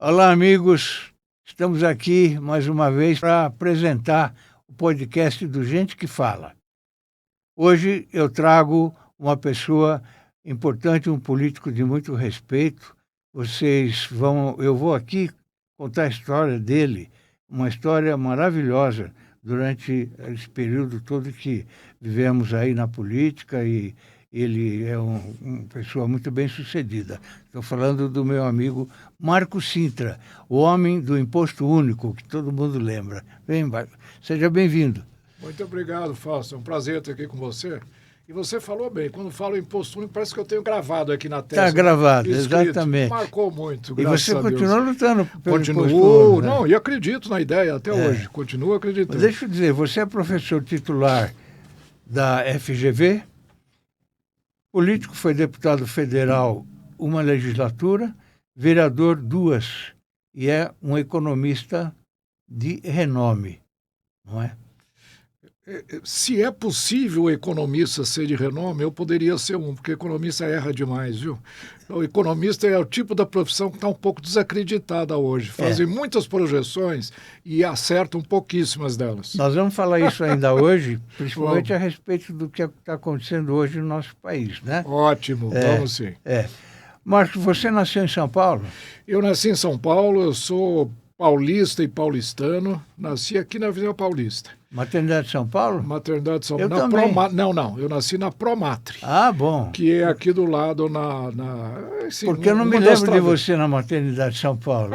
Olá, amigos. Estamos aqui mais uma vez para apresentar o podcast do Gente que Fala. Hoje eu trago uma pessoa importante, um político de muito respeito. Eu vou aqui contar a história dele, uma história maravilhosa durante esse período todo que vivemos aí na política, e ele é uma pessoa muito bem-sucedida. Estou falando do meu amigo Marco Sintra, o homem do Imposto Único, que todo mundo lembra. Seja bem-vindo. Muito obrigado, Fausto. É um prazer estar aqui com você. E você falou bem, quando falo imposto único, parece que eu tenho gravado aqui na testa. Está gravado, escrito. Exatamente. Marcou muito, E você continua lutando pelo imposto Continuo, único, né? Não, e acredito na ideia até hoje. Continuo acreditando. Mas deixa eu dizer, você é professor titular da FGV, político, foi deputado federal uma legislatura, vereador duas, e é um economista de renome, não é? Se é possível o economista ser de renome, eu poderia ser um, porque economista erra demais, viu? O economista é o tipo da profissão que está um pouco desacreditada hoje. Fazem muitas projeções e acertam pouquíssimas delas. Nós vamos falar isso ainda hoje, principalmente a respeito do que está acontecendo hoje no nosso país, né? Ótimo, vamos sim. Marcos, você nasceu em São Paulo? Eu nasci em São Paulo, eu sou paulista e paulistano, nasci aqui na Avenida Paulista. Maternidade de São Paulo? Maternidade de São Paulo. Eu também. Não, eu nasci na Promatre. Ah, bom. Que é aqui do lado assim, porque eu não me lembro de você na Maternidade de São Paulo.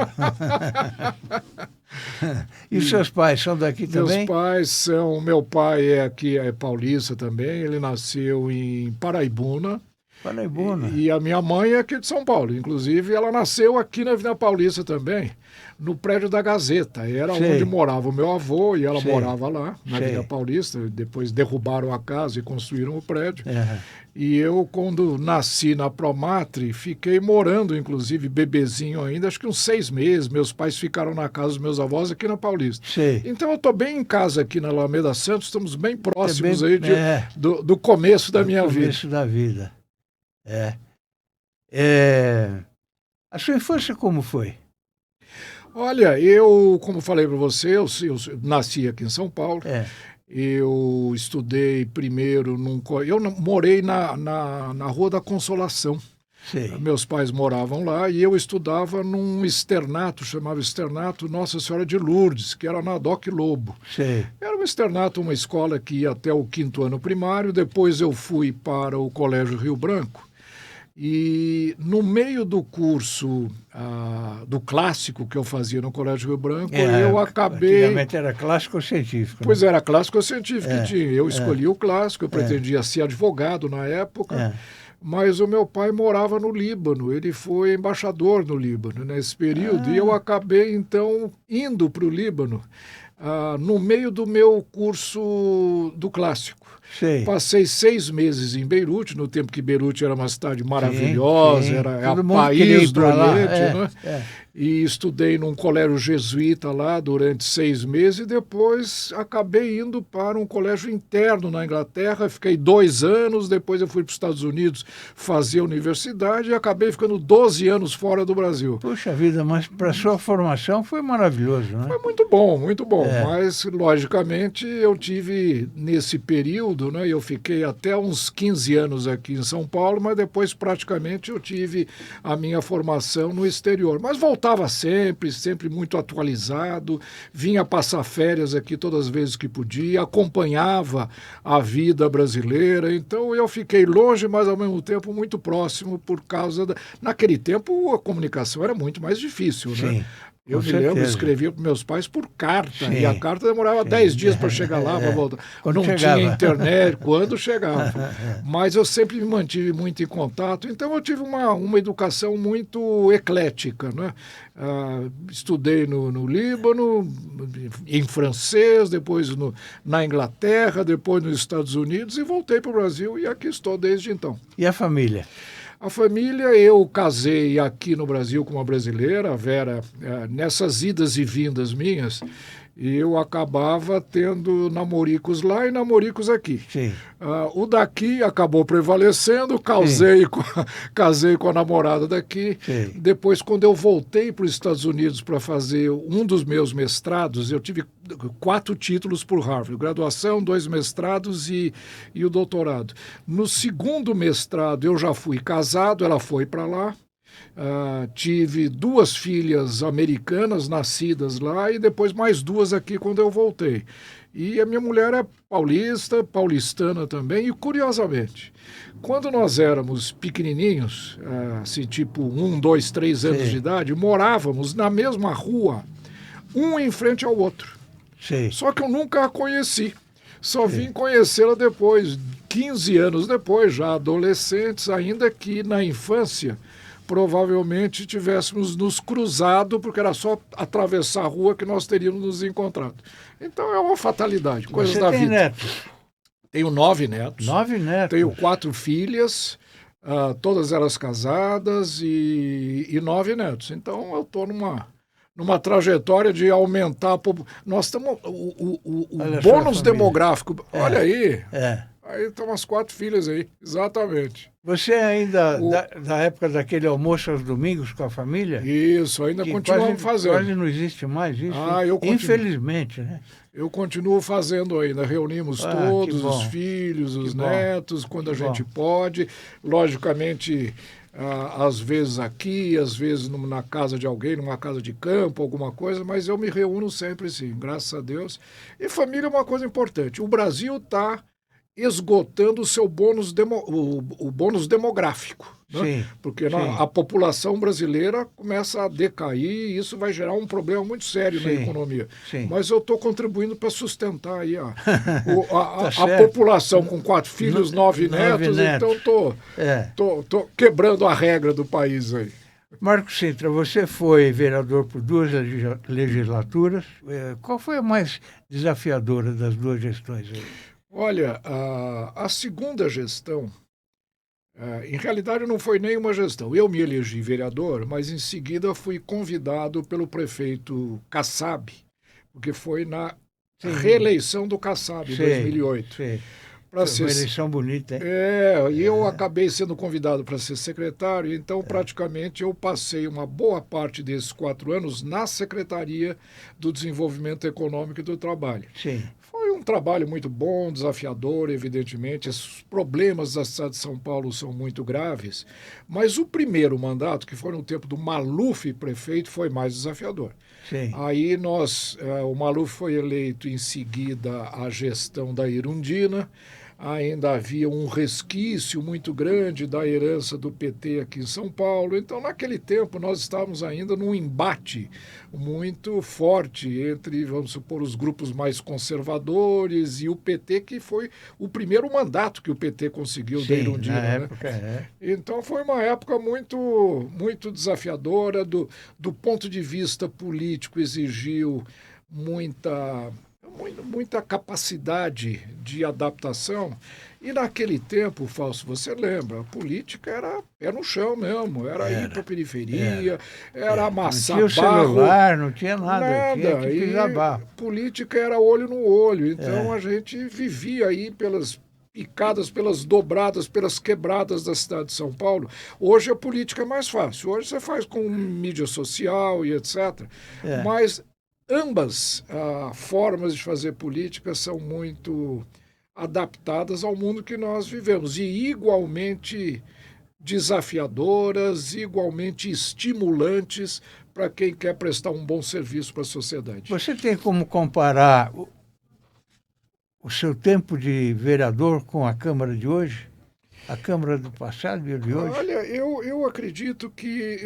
E os seus pais são daqui também? Meus pais são... Meu pai é paulista também, ele nasceu em Paraibuna. Paraibuna. E a minha mãe é aqui de São Paulo. Inclusive, ela nasceu aqui na Avenida Paulista também, no prédio da Gazeta. Era onde morava o meu avô e ela morava lá, na Avenida Paulista. Depois derrubaram a casa e construíram o prédio. E eu, quando nasci na Promatre, fiquei morando, inclusive, bebezinho ainda, acho que uns 6 meses. Meus pais ficaram na casa dos meus avós aqui na Paulista. Então, eu estou bem em casa aqui na Alameda Santos, estamos bem próximos aí do começo da minha vida. Começo da vida. A sua infância como foi? Olha, eu, como falei para você, eu nasci aqui em São Paulo. Eu estudei primeiro eu morei na Rua da Consolação. Meus pais moravam lá e eu estudava num externato, chamava Externato Nossa Senhora de Lourdes, que era na Doc Lobo. Era um externato, uma escola que ia até o 5º ano primário. Depois eu fui para o Colégio Rio Branco. E no meio do curso do clássico que eu fazia no Colégio Rio Branco, eu acabei... Antigamente era clássico ou científico? Pois era, clássico ou científico que tinha. Eu escolhi o clássico, eu pretendia ser advogado na época, mas o meu pai morava no Líbano, ele foi embaixador no Líbano nesse período, e eu acabei, então, indo para o Líbano no meio do meu curso do clássico. Passei 6 meses em Beirute, no tempo que Beirute era uma cidade maravilhosa, era o país do Oriente, né? E estudei num colégio jesuíta lá durante 6 meses e depois acabei indo para um colégio interno na Inglaterra, fiquei 2 anos, depois eu fui para os Estados Unidos fazer universidade e acabei ficando 12 anos fora do Brasil. Puxa vida, mas para sua formação foi maravilhoso, né? Foi muito bom, mas logicamente eu tive nesse período, né, eu fiquei até uns 15 anos aqui em São Paulo, mas depois praticamente eu tive a minha formação no exterior, mas voltava sempre muito atualizado, vinha passar férias aqui todas as vezes que podia, acompanhava a vida brasileira, então eu fiquei longe, mas ao mesmo tempo muito próximo por causa Naquele tempo a comunicação era muito mais difícil, né? Eu me lembro, escrevia para meus pais por carta, e a carta demorava 10 dias para chegar lá, para voltar. Não tinha internet, quando chegava. Mas eu sempre me mantive muito em contato, então eu tive uma educação muito eclética, né? Estudei no Líbano, em francês, depois na Inglaterra, depois nos Estados Unidos, e voltei para o Brasil, e aqui estou desde então. E a família? A família, eu casei aqui no Brasil com uma brasileira, a Vera, nessas idas e vindas minhas, E eu acabava tendo namoricos lá e namoricos aqui. Sim. O daqui acabou prevalecendo, casei com a namorada daqui. Sim. Depois, quando eu voltei para os Estados Unidos para fazer um dos meus mestrados, eu tive 4 títulos por Harvard, graduação, 2 mestrados e o doutorado. No segundo mestrado, eu já fui casado, ela foi para lá. Tive 2 filhas americanas nascidas lá e depois mais 2 aqui quando eu voltei. E a minha mulher é paulistana também, e curiosamente, quando nós éramos pequenininhos, assim, tipo 1, 2, 3 anos Sim. de idade, morávamos na mesma rua, um em frente ao outro. Sim. Só que eu nunca a conheci. Só vim conhecê-la depois, 15 anos depois, já adolescentes, ainda que na infância provavelmente tivéssemos nos cruzado, porque era só atravessar a rua que nós teríamos nos encontrado. Então é uma fatalidade, coisas Você da tem vida. netos? Tenho 9 netos. 9 netos? Tenho 4 filhas, todas elas casadas, e 9 netos. Então eu estou numa trajetória de aumentar a população. Nós estamos. O bônus demográfico. Olha aí. Aí estão as 4 filhas aí, exatamente. Você ainda, da época daquele almoço aos domingos com a família? Isso, ainda continuamos fazendo. Quase não existe mais isso, infelizmente, né? Eu continuo fazendo ainda, reunimos todos os filhos, os netos, quando a gente pode. Logicamente, às vezes aqui, às vezes na casa de alguém, numa casa de campo, alguma coisa, mas eu me reúno sempre sim, graças a Deus. E família é uma coisa importante. O Brasil está esgotando o seu bônus, o bônus demográfico. Né? Porque a população brasileira começa a decair e isso vai gerar um problema muito sério na economia. Mas eu estou contribuindo para sustentar aí a população com 4 filhos, 9 netos, então estou quebrando a regra do país aí. Marco Sintra, você foi vereador por 2 legislaturas. Qual foi a mais desafiadora das 2 gestões aí? Olha, a segunda gestão, em realidade não foi nenhuma gestão. Eu me elegi vereador, mas em seguida fui convidado pelo prefeito Kassab, porque foi na reeleição do Kassab, em 2008. Foi uma eleição bonita, hein? E eu acabei sendo convidado para ser secretário, então praticamente eu passei uma boa parte desses 4 anos na Secretaria do Desenvolvimento Econômico e do Trabalho. Sim. Foi um trabalho muito bom, desafiador, evidentemente. Os problemas da cidade de São Paulo são muito graves, mas o primeiro mandato, que foi no tempo do Maluf prefeito, foi mais desafiador. Sim. Aí o Maluf foi eleito em seguida à gestão da Irundina. Ainda havia um resquício muito grande da herança do PT aqui em São Paulo. Então, naquele tempo, nós estávamos ainda num embate muito forte entre, vamos supor, os grupos mais conservadores e o PT, que foi o primeiro mandato que o PT conseguiu da Irundina. Na época, Então, foi uma época muito, muito desafiadora. Do ponto de vista político, exigiu muita capacidade de adaptação. E naquele tempo, Fausto, você lembra, a política era pé no chão mesmo, era ir para a periferia, era amassar não tinha barro. Celular, não tinha nada. Tinha que pisar barro. Política era olho no olho, então a gente vivia aí pelas picadas, pelas dobradas, pelas quebradas da cidade de São Paulo. Hoje a política é mais fácil, hoje você faz com mídia social e etc. Mas ambas formas de fazer política são muito adaptadas ao mundo que nós vivemos e igualmente desafiadoras, igualmente estimulantes para quem quer prestar um bom serviço para a sociedade. Você tem como comparar o seu tempo de vereador com a Câmara de hoje? A Câmara do passado e a de hoje? Olha, eu acredito que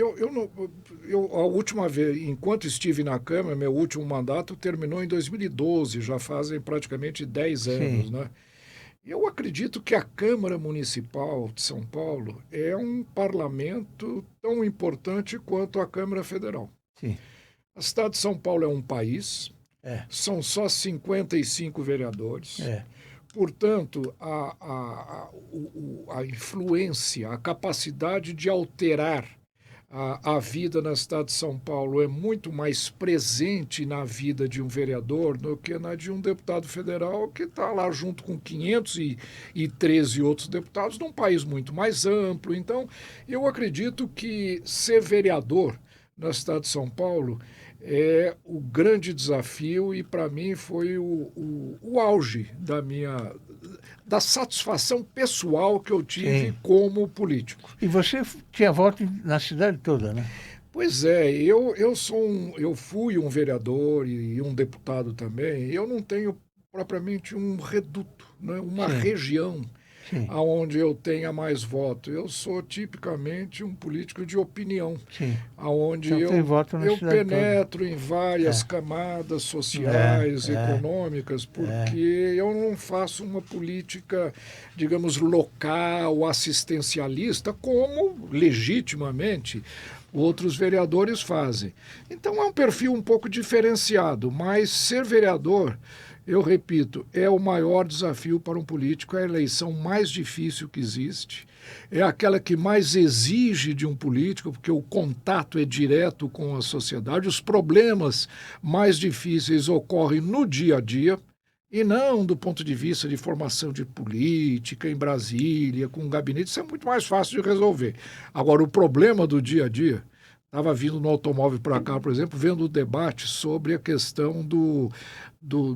a última vez, enquanto estive na Câmara, meu último mandato terminou em 2012, já fazem praticamente 10 anos, né? Eu acredito que a Câmara Municipal de São Paulo é um parlamento tão importante quanto a Câmara Federal. Sim. A cidade de São Paulo é um país, são só 55 vereadores. Portanto, a influência, a capacidade de alterar a vida na cidade de São Paulo é muito mais presente na vida de um vereador do que na de um deputado federal que está lá junto com 513 outros deputados num país muito mais amplo. Então, eu acredito que ser vereador na cidade de São Paulo é o grande desafio e, para mim, foi o auge da satisfação pessoal que eu tive Sim. como político. E você tinha voto na cidade toda, né? Pois é, eu fui um vereador e um deputado também. Eu não tenho propriamente um reduto, né? Uma Sim. região Sim. aonde eu tenha mais voto. Eu sou tipicamente um político de opinião, Sim. aonde Então tem voto na eu cidade penetro em várias É. camadas sociais, É. econômicas, porque eu não faço uma política, digamos, local, assistencialista, como legitimamente outros vereadores fazem. Então é um perfil um pouco diferenciado, mas ser vereador, eu repito, é o maior desafio para um político, é a eleição mais difícil que existe, é aquela que mais exige de um político, porque o contato é direto com a sociedade, os problemas mais difíceis ocorrem no dia a dia, e não do ponto de vista de formação de política em Brasília, com um gabinete, isso é muito mais fácil de resolver. Agora, o problema do dia a dia, estava vindo no automóvel para cá, por exemplo, vendo o debate sobre a questão do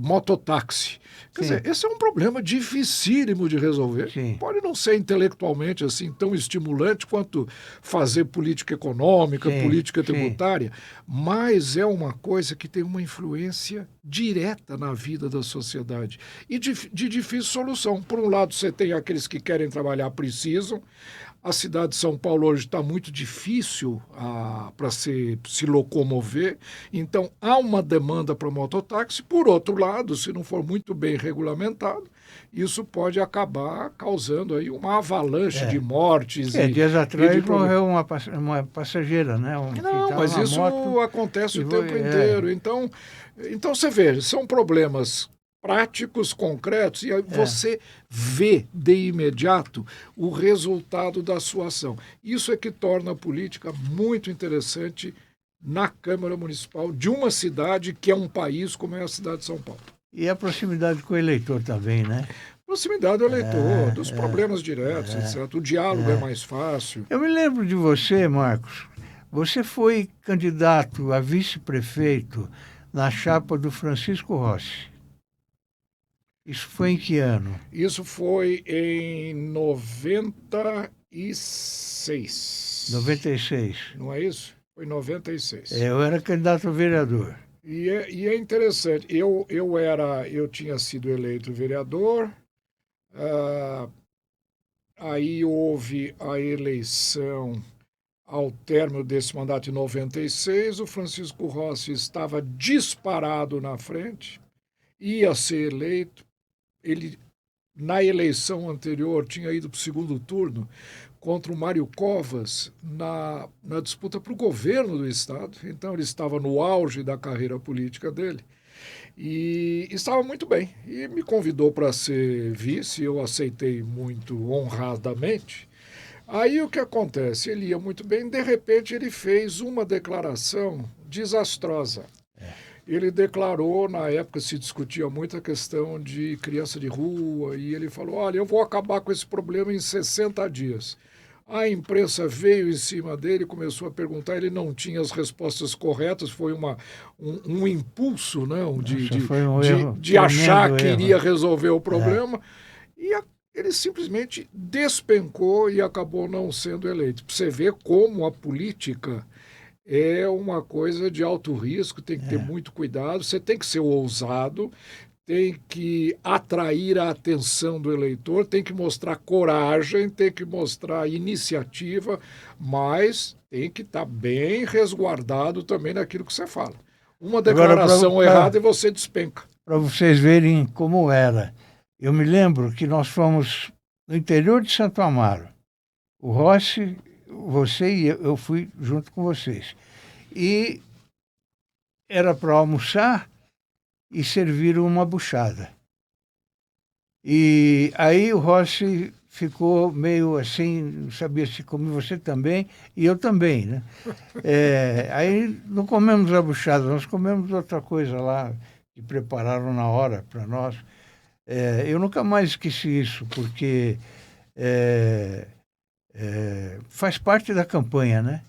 mototáxi. Quer dizer, esse é um problema dificílimo de resolver. Sim. Pode não ser intelectualmente assim tão estimulante quanto fazer política econômica, política tributária, mas é uma coisa que tem uma influência direta na vida da sociedade e de difícil solução. Por um lado, você tem aqueles que querem trabalhar, precisam. A cidade de São Paulo hoje está muito difícil para se locomover, então há uma demanda para o mototáxi. Por outro lado, se não for muito bem regulamentado, isso pode acabar causando aí uma avalanche de mortes. Dias atrás morreu uma passageira, né? Não, mas isso acontece o tempo inteiro. Então você vê, são problemas práticos, concretos, e aí você vê de imediato o resultado da sua ação. Isso é que torna a política muito interessante na Câmara Municipal de uma cidade que é um país como é a cidade de São Paulo. E a proximidade com o eleitor também, né? Proximidade do eleitor, dos problemas diretos, etc. O diálogo é mais fácil. Eu me lembro de você, Marcos. Você foi candidato a vice-prefeito na chapa do Francisco Rossi. Isso foi em que ano? Isso foi em 96. 96. Não é isso? Foi em 96. Eu era candidato a vereador. E é interessante. Eu tinha sido eleito vereador. Aí houve a eleição ao término desse mandato em 96. O Francisco Rossi estava disparado na frente, ia ser eleito. Ele, na eleição anterior, tinha ido para o segundo turno contra o Mário Covas na disputa para o governo do Estado. Então, ele estava no auge da carreira política dele e estava muito bem. E me convidou para ser vice, eu aceitei muito honradamente. Aí o que acontece? Ele ia muito bem, de repente ele fez uma declaração desastrosa. Ele declarou, na época se discutia muito a questão de criança de rua, e ele falou, olha, eu vou acabar com esse problema em 60 dias. A imprensa veio em cima dele, começou a perguntar, ele não tinha as respostas corretas, foi um impulso, não, de achar que iria resolver o problema, e ele simplesmente despencou e acabou não sendo eleito. Você vê como a política é uma coisa de alto risco, tem que ter muito cuidado, você tem que ser ousado, tem que atrair a atenção do eleitor, tem que mostrar coragem, tem que mostrar iniciativa, mas tem que estar bem resguardado também naquilo que você fala. Uma declaração errada e você despenca. Para vocês verem como era. Eu me lembro que nós fomos no interior de Santo Amaro. O Rossi, você e eu fui junto com vocês. E era para almoçar e serviram uma buchada. E aí o Rossi ficou meio assim, não sabia se comia você também, e eu também, né? Aí não comemos a buchada, nós comemos outra coisa lá, que prepararam na hora para nós. Eu nunca mais esqueci isso, porque faz parte da campanha, né?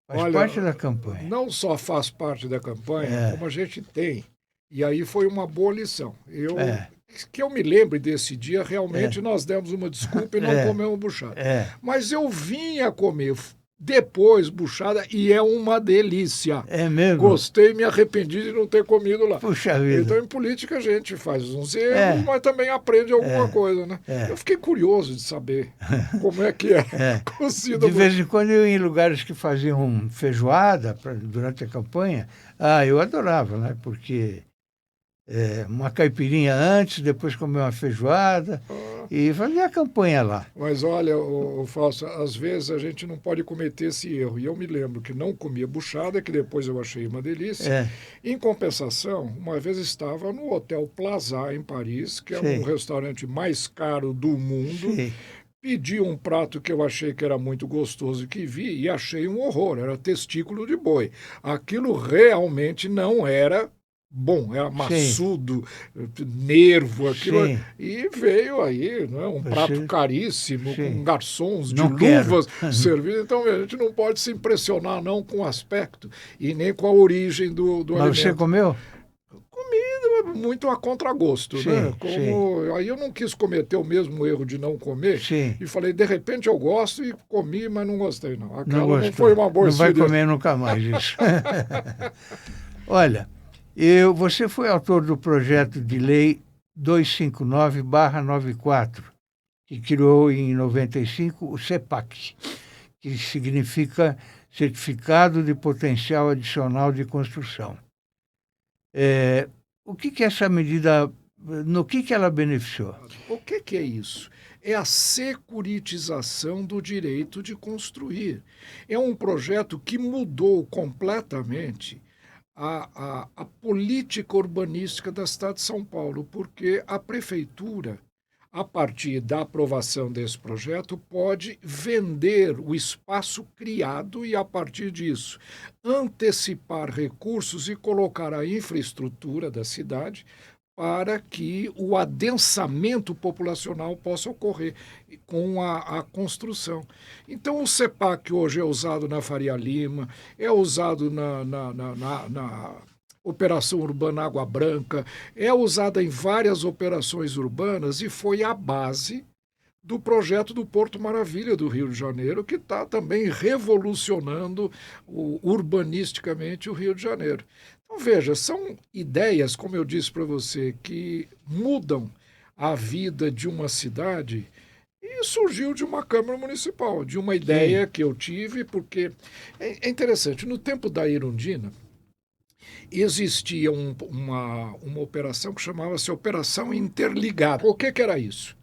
Faz Olha, parte da campanha. não só faz parte da campanha, como a gente tem. E aí foi uma boa lição. Que eu me lembre desse dia, realmente nós demos uma desculpa e não comemos buchada. Mas eu vim a comer depois buchada e é uma delícia. É mesmo? Gostei e me arrependi de não ter comido lá. Puxa vida. Então, em política, a gente faz uns erros, mas também aprende alguma coisa, né? Eu fiquei curioso de saber como é que é cozida. De vez em quando eu ia em lugares que faziam feijoada durante a campanha, eu adorava, né? Porque uma caipirinha antes, depois comer uma feijoada e fazer a campanha lá. Mas olha, Fausto, às vezes a gente não pode cometer esse erro. E eu me lembro que não comia buchada, que depois eu achei uma delícia. Em compensação, uma vez estava no Hotel Plaza, em Paris, que é um restaurante mais caro do mundo. Pedi um prato que eu achei que era muito gostoso que vi e achei um horror, era testículo de boi. Aquilo realmente não era bom, era maçudo, nervo, aquilo. E veio aí, né, um prato caríssimo, com garçons de luvas servindo. Então, a gente não pode se impressionar não com o aspecto e nem com a origem do alimento. Mas você comeu? Comi muito a contragosto, né? Aí eu não quis cometer o mesmo erro de não comer e falei, de repente eu gosto e comi, mas não gostei não. Aquela não foi uma boa experiência. Não vai comer nunca mais isso. Olha, você foi autor do projeto de lei 259/94, que criou em 95 o CEPAC, que significa Certificado de Potencial Adicional de Construção. O que essa medida, no que ela beneficiou? O que é isso? É a securitização do direito de construir. É um projeto que mudou completamente a política urbanística da cidade de São Paulo, porque a prefeitura, a partir da aprovação desse projeto, pode vender o espaço criado e, a partir disso, antecipar recursos e colocar a infraestrutura da cidade para que o adensamento populacional possa ocorrer com a construção. Então, o CEPAC hoje é usado na Faria Lima, é usado na Operação Urbana Água Branca, é usada em várias operações urbanas e foi a base do projeto do Porto Maravilha do Rio de Janeiro, que está também revolucionando urbanisticamente o Rio de Janeiro. Então, veja, são ideias, como eu disse para você, que mudam a vida de uma cidade e surgiu de uma Câmara Municipal, de uma ideia que eu tive, porque é interessante, no tempo da Irundina, existia uma operação que chamava-se Operação Interligada. O que era isso?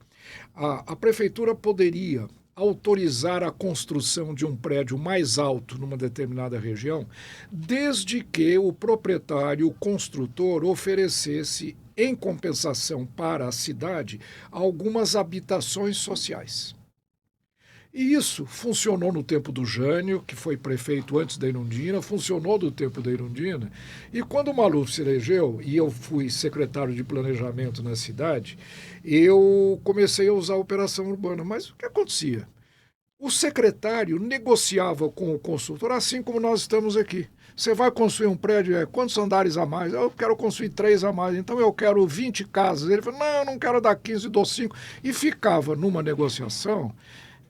A prefeitura poderia autorizar a construção de um prédio mais alto numa determinada região, desde que o proprietário, o construtor, oferecesse, em compensação para a cidade, algumas habitações sociais. E isso funcionou no tempo do Jânio, que foi prefeito antes da Irundina, funcionou do tempo da Irundina. E quando o Maluf se elegeu, e eu fui secretário de planejamento na cidade, eu comecei a usar a operação urbana. Mas o que acontecia? O secretário negociava com o construtor, assim como nós estamos aqui. Você vai construir um prédio, quantos andares a mais? Eu quero construir 3 a mais, então eu quero 20 casas. Ele falou, não, eu não quero dar 15, dou 5. E ficava numa negociação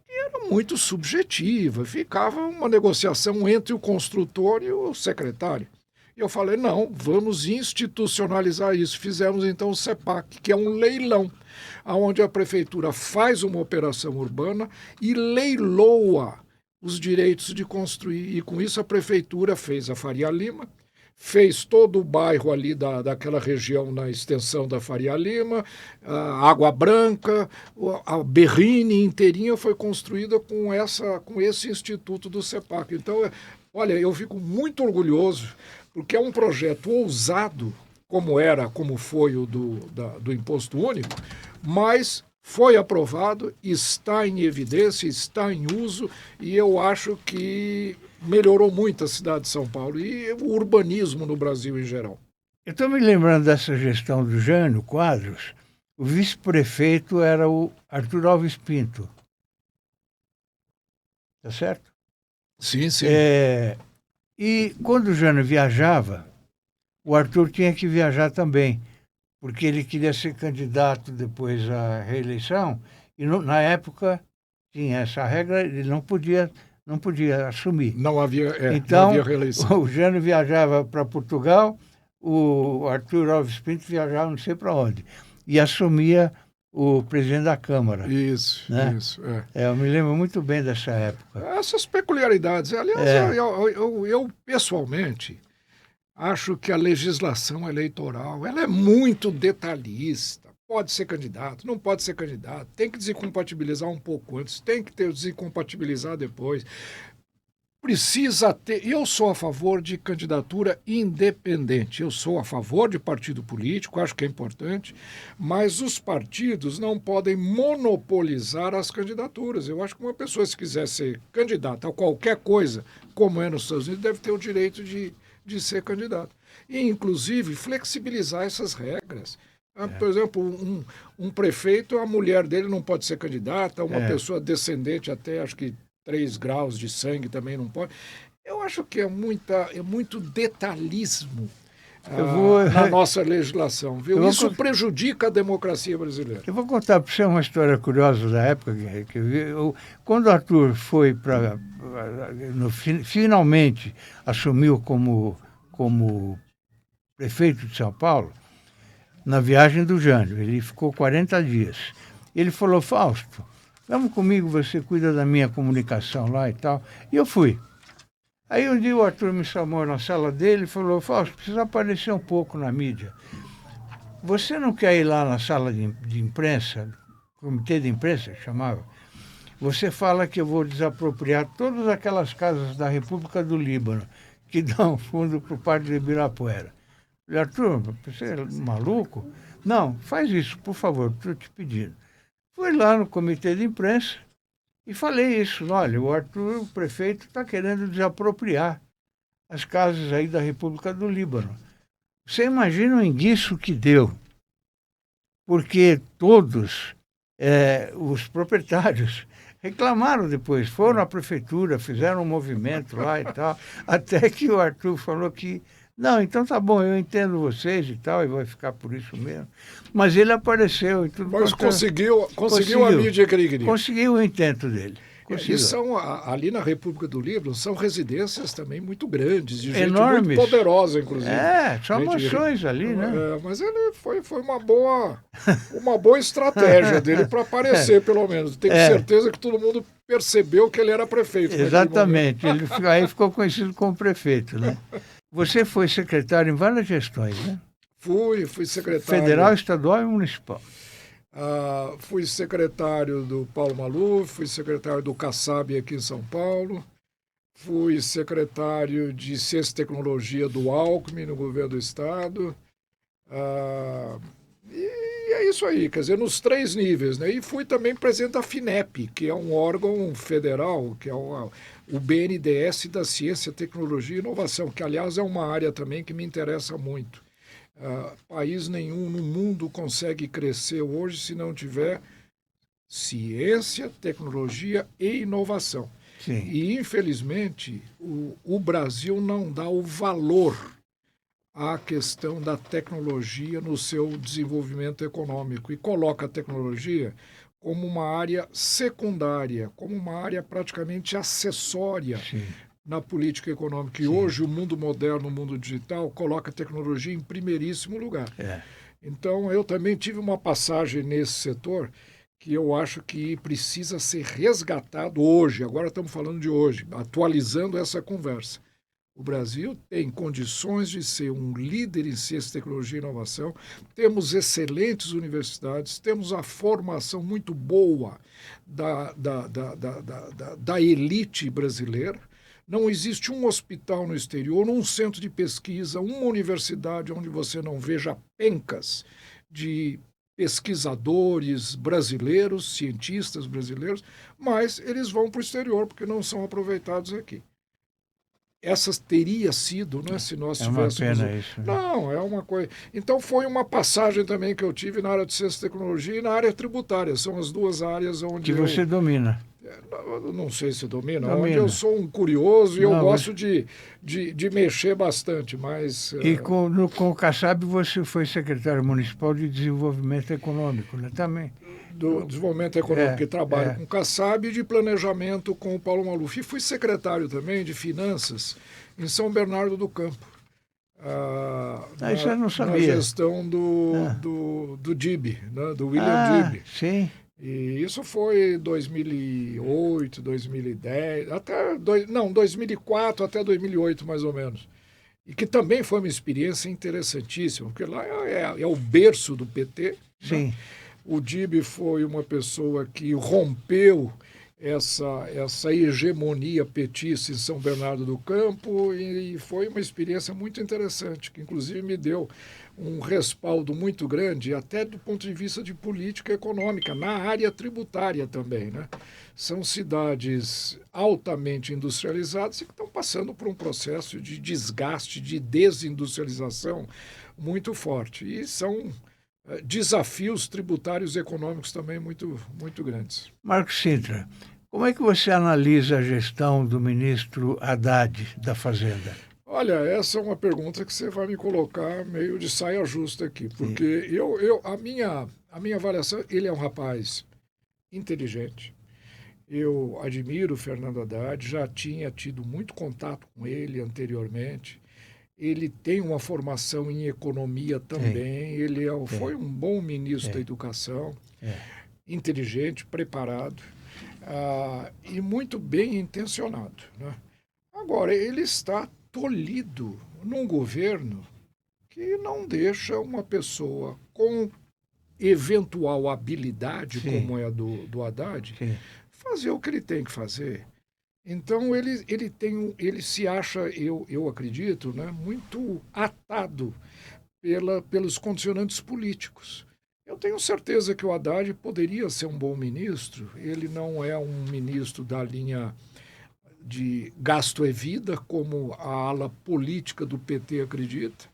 era muito subjetiva, ficava uma negociação entre o construtor e o secretário. E eu falei, não, vamos institucionalizar isso. Fizemos então o CEPAC, que é um leilão, onde a prefeitura faz uma operação urbana e leiloa os direitos de construir. E com isso a prefeitura fez a Faria Lima, fez todo o bairro ali daquela região na extensão da Faria Lima, a Água Branca, a Berrine inteirinha foi construída com esse instituto do CEPAC. Então, olha, eu fico muito orgulhoso, porque é um projeto ousado, como foi o do Imposto Único, mas foi aprovado, está em evidência, está em uso, e eu acho que melhorou muito a cidade de São Paulo e o urbanismo no Brasil em geral. Eu estou me lembrando dessa gestão do Jânio Quadros. O vice-prefeito era o Arthur Alves Pinto. Tá certo? Sim, sim. E quando o Jânio viajava, o Arthur tinha que viajar também, porque ele queria ser candidato depois à reeleição, e na época tinha essa regra, ele não podia assumir. Não havia, Então, não havia reeleição. o Jânio viajava para Portugal, o Arthur Alves Pinto viajava não sei para onde, e assumia o presidente da Câmara. Isso, né? isso. Eu me lembro muito bem dessa época. Essas peculiaridades. Aliás, eu pessoalmente acho que a legislação eleitoral ela é muito detalhista. Pode ser candidato, não pode ser candidato, tem que desincompatibilizar um pouco antes, tem que desincompatibilizar depois. Precisa ter. Eu sou a favor de candidatura independente. Eu sou a favor de partido político, acho que é importante, mas os partidos não podem monopolizar as candidaturas. Eu acho que uma pessoa, se quiser ser candidata a qualquer coisa, como é nos Estados Unidos, deve ter o direito de ser candidato. E, inclusive, flexibilizar essas regras. Por exemplo, um prefeito, a mulher dele não pode ser candidata, uma pessoa descendente até, acho que 3 graus de sangue também não pode. Eu acho que é muito detalhismo na nossa legislação. Viu? Isso prejudica a democracia brasileira. Eu vou contar para você uma história curiosa da época. Quando o Arthur foi finalmente assumiu como prefeito de São Paulo, na viagem do Jânio, ele ficou 40 dias. Ele falou: Fausto, vamos comigo, você cuida da minha comunicação lá e tal. E eu fui. Aí um dia o Arthur me chamou na sala dele e falou: Fausto, precisa aparecer um pouco na mídia. Você não quer ir lá na sala de imprensa, comitê de imprensa, que chamava? Você fala que eu vou desapropriar todas aquelas casas da República do Líbano que dão fundo para o Parque de Ibirapuera. Eu falei: Arthur, você é maluco? Não, faz isso, por favor, estou te pedindo. Fui lá no comitê de imprensa e falei isso. Olha, o Arthur, o prefeito, está querendo desapropriar as casas aí da República do Líbano. Você imagina o enguiço que deu? Porque todos os proprietários reclamaram depois, foram à prefeitura, fizeram um movimento lá e tal, até que o Arthur falou que não, então tá bom, eu entendo vocês e tal, e vai ficar por isso mesmo. Mas ele apareceu e tudo. Mas conseguiu a mídia que ele queria. Conseguiu o intento dele. E são, ali na República do Líbano, são residências também muito grandes, de gente enormes, muito poderosa, inclusive. São mansões ali, né? Mas ele foi uma boa estratégia dele para aparecer, pelo menos. Tenho certeza que todo mundo percebeu que ele era prefeito. Exatamente. Aí ficou conhecido como prefeito, né? Você foi secretário em várias gestões, né? Fui secretário. Federal, estadual e municipal. Fui secretário do Paulo Maluf, fui secretário do Kassab aqui em São Paulo, fui secretário de Ciência e Tecnologia do Alckmin no governo do Estado. E é isso aí, quer dizer, nos 3 níveis, né? E fui também presidente da FINEP, que é um órgão federal, que é o BNDES da Ciência, Tecnologia e Inovação, que, aliás, é uma área também que me interessa muito. País nenhum no mundo consegue crescer hoje se não tiver ciência, tecnologia e inovação. Sim. E, infelizmente, o Brasil não dá o valor à questão da tecnologia no seu desenvolvimento econômico e coloca a tecnologia como uma área secundária, como uma área praticamente acessória. Sim. Na política econômica. E hoje o mundo moderno, o mundo digital, coloca a tecnologia em primeiríssimo lugar. Então, eu também tive uma passagem nesse setor que eu acho que precisa ser resgatado hoje. Agora estamos falando de hoje, atualizando essa conversa. O Brasil tem condições de ser um líder em ciência, tecnologia e inovação. Temos excelentes universidades, temos a formação muito boa da elite brasileira. Não existe um hospital no exterior, um centro de pesquisa, uma universidade onde você não veja pencas de pesquisadores brasileiros, cientistas brasileiros, mas eles vão para o exterior porque não são aproveitados aqui. Essas teria sido, né, se nós tivéssemos... É uma pena isso. Né? Não, é uma coisa... Então foi uma passagem também que eu tive na área de ciência e tecnologia e na área tributária. São as duas áreas onde que você domina. Não sei se domina, onde eu sou um curioso e eu gosto de mexer bastante, mas... E com o Kassab você foi secretário municipal de desenvolvimento econômico, né? Também. Do desenvolvimento econômico, que trabalho com o Kassab, e de planejamento com o Paulo Maluf. E fui secretário também de finanças em São Bernardo do Campo. Isso eu não sabia. Na gestão do DIB, né, do William DIB. Sim. E isso foi 2008, 2010, 2004 até 2008, mais ou menos. E que também foi uma experiência interessantíssima, porque lá é o berço do PT. Sim. Né? O DIB foi uma pessoa que rompeu essa hegemonia petista em São Bernardo do Campo e foi uma experiência muito interessante, que inclusive me deu um respaldo muito grande, até do ponto de vista de política econômica, na área tributária também. Né? São cidades altamente industrializadas e que estão passando por um processo de desgaste, de desindustrialização muito forte. E são desafios tributários e econômicos também muito, muito grandes. Marcos Sintra, como é que você analisa a gestão do ministro Haddad da Fazenda? Olha, essa é uma pergunta que você vai me colocar meio de saia justa aqui, porque a minha avaliação, ele é um rapaz inteligente. Eu admiro o Fernando Haddad, já tinha tido muito contato com ele anteriormente. Ele tem uma formação em economia também. Ele foi um bom ministro da Educação, inteligente, preparado e muito bem intencionado. Né? Agora, ele está tolhido num governo que não deixa uma pessoa com eventual habilidade, como é a do Haddad, fazer o que ele tem que fazer. Então, ele se acha, eu acredito, né, muito atado pelos condicionantes políticos. Eu tenho certeza que o Haddad poderia ser um bom ministro. Ele não é um ministro da linha de gasto é vida, como a ala política do PT acredita,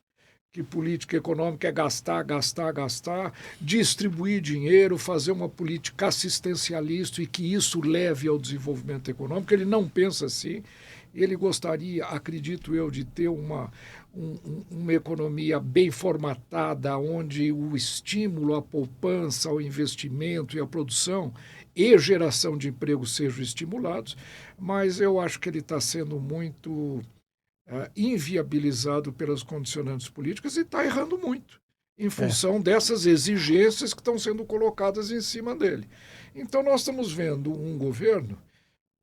que política econômica é gastar, gastar, gastar, distribuir dinheiro, fazer uma política assistencialista e que isso leve ao desenvolvimento econômico. Ele não pensa assim. Ele gostaria, acredito eu, de ter uma economia bem formatada, onde o estímulo à poupança, ao investimento e à produção e geração de emprego sejam estimulados, mas eu acho que ele está sendo muito inviabilizado pelas condicionantes políticas e está errando muito em função dessas exigências que estão sendo colocadas em cima dele. Então nós estamos vendo um governo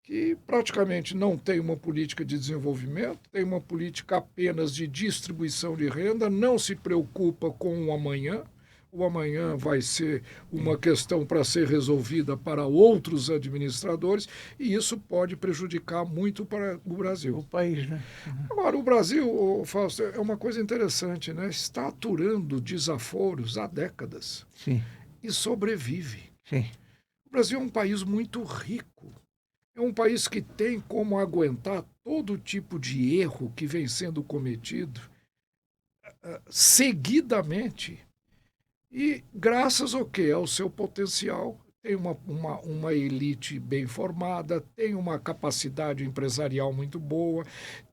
que praticamente não tem uma política de desenvolvimento, tem uma política apenas de distribuição de renda, não se preocupa com o amanhã. O amanhã vai ser uma questão para ser resolvida para outros administradores e isso pode prejudicar muito para o Brasil. O país, né? Agora, o Brasil, Fausto, é uma coisa interessante, né? Está aturando desaforos há décadas. Sim. E sobrevive. Sim. O Brasil é um país muito rico. É um país que tem como aguentar todo tipo de erro que vem sendo cometido seguidamente. E graças ao quê? Ao seu potencial, tem uma elite bem formada, tem uma capacidade empresarial muito boa,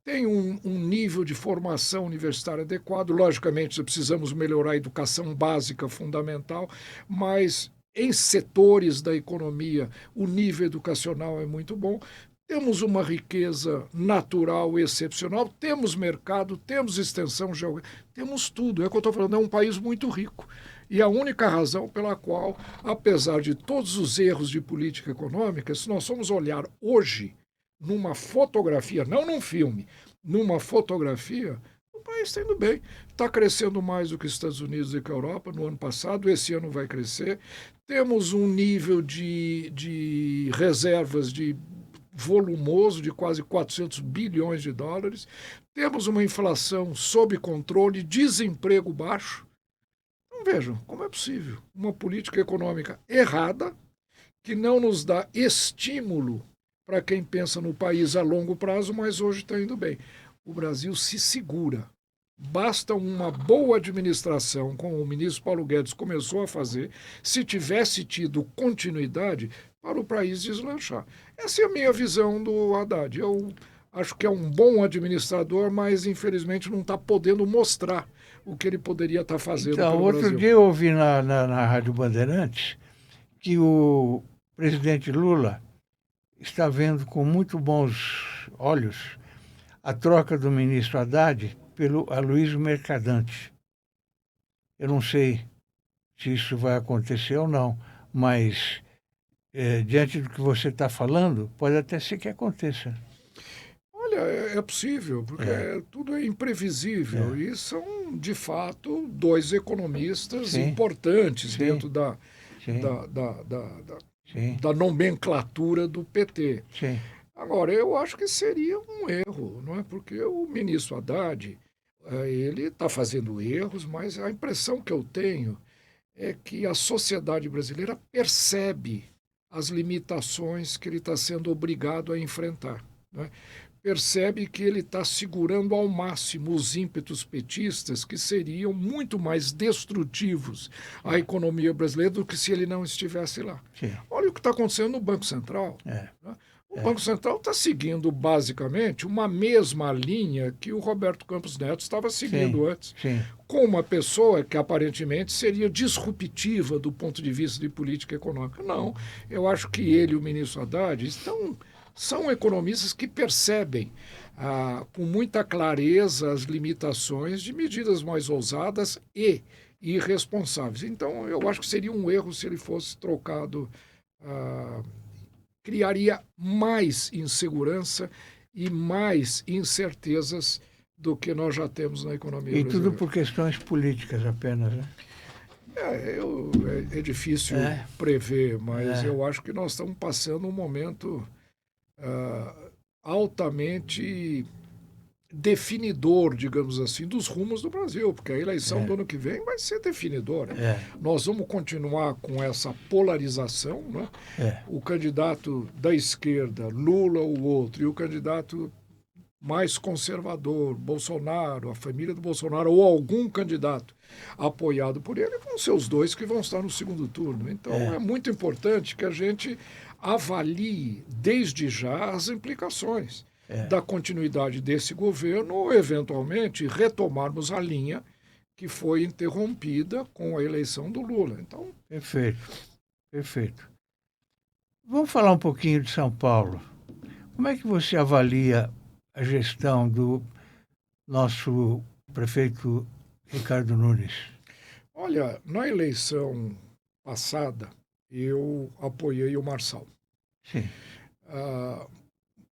tem um nível de formação universitária adequado. Logicamente, precisamos melhorar a educação básica fundamental, mas em setores da economia o nível educacional é muito bom. Temos uma riqueza natural excepcional, temos mercado, temos extensão geográfica, temos tudo. É o que eu estou falando, é um país muito rico. E a única razão pela qual, apesar de todos os erros de política econômica, se nós formos olhar hoje numa fotografia, não num filme, numa fotografia, o país está indo bem. Está crescendo mais do que os Estados Unidos e que a Europa no ano passado, esse ano vai crescer. Temos um nível de reservas volumoso de quase 400 bilhões de dólares. Temos uma inflação sob controle, desemprego baixo. vejam, como é possível uma política econômica errada que não nos dá estímulo para quem pensa no país a longo prazo, mas hoje está indo bem. O Brasil se segura. Basta uma boa administração, como o ministro Paulo Guedes começou a fazer, se tivesse tido continuidade, para o país deslanchar. Essa é a minha visão do Haddad. Eu acho que é um bom administrador, mas infelizmente não está podendo mostrar o que ele poderia estar fazendo pelo outro Brasil. dia eu ouvi na Rádio Bandeirantes que o presidente Lula está vendo com muito bons olhos a troca do ministro Haddad pelo Aloysio Mercadante. Eu não sei se isso vai acontecer ou não, mas diante do que você está falando, pode até ser que aconteça. Olha, é possível, porque tudo é imprevisível. E são, de fato, dois economistas importantes dentro da nomenclatura do PT. Sim. Agora, eu acho que seria um erro, não é? Porque o ministro Haddad, ele está fazendo erros, mas a impressão que eu tenho é que a sociedade brasileira percebe as limitações que ele está sendo obrigado a enfrentar, não é? Percebe que ele está segurando ao máximo os ímpetos petistas que seriam muito mais destrutivos à economia brasileira do que se ele não estivesse lá. Sim. Olha o que está acontecendo no Banco Central. Né? O Banco Central está seguindo, basicamente, uma mesma linha que o Roberto Campos Neto estava seguindo antes, com uma pessoa que aparentemente seria disruptiva do ponto de vista de política econômica. Não, eu acho que ele e o ministro Haddad são economistas que percebem com muita clareza as limitações de medidas mais ousadas e irresponsáveis. Então, eu acho que seria um erro se ele fosse trocado, criaria mais insegurança e mais incertezas do que nós já temos na economia brasileira. E tudo por questões políticas apenas, né? É difícil prever, mas eu acho que nós estamos passando um momento altamente definidor, digamos assim, dos rumos do Brasil, porque a eleição do ano que vem vai ser definidora. Nós vamos continuar com essa polarização, né? O candidato da esquerda, Lula ou outro, e o candidato mais conservador, Bolsonaro, a família do Bolsonaro, ou algum candidato apoiado por ele, vão ser os dois que vão estar no segundo turno. Então, é muito importante que a gente avalie desde já as implicações da continuidade desse governo ou, eventualmente, retomarmos a linha que foi interrompida com a eleição do Lula. Então... Perfeito. Vamos falar um pouquinho de São Paulo. Como é que você avalia a gestão do nosso prefeito Ricardo Nunes? Olha, na eleição passada, eu apoiei o Marçal. Sim.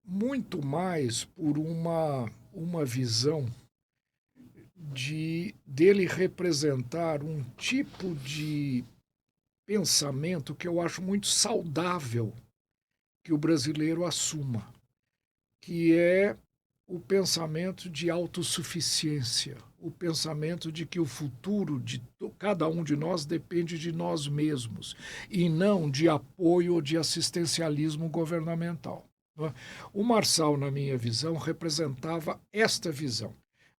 Muito mais por uma visão dele representar um tipo de pensamento que eu acho muito saudável que o brasileiro assuma, que é o pensamento de autossuficiência, o pensamento de que o futuro de cada um de nós depende de nós mesmos e não de apoio ou de assistencialismo governamental. O Marçal, na minha visão, representava esta visão,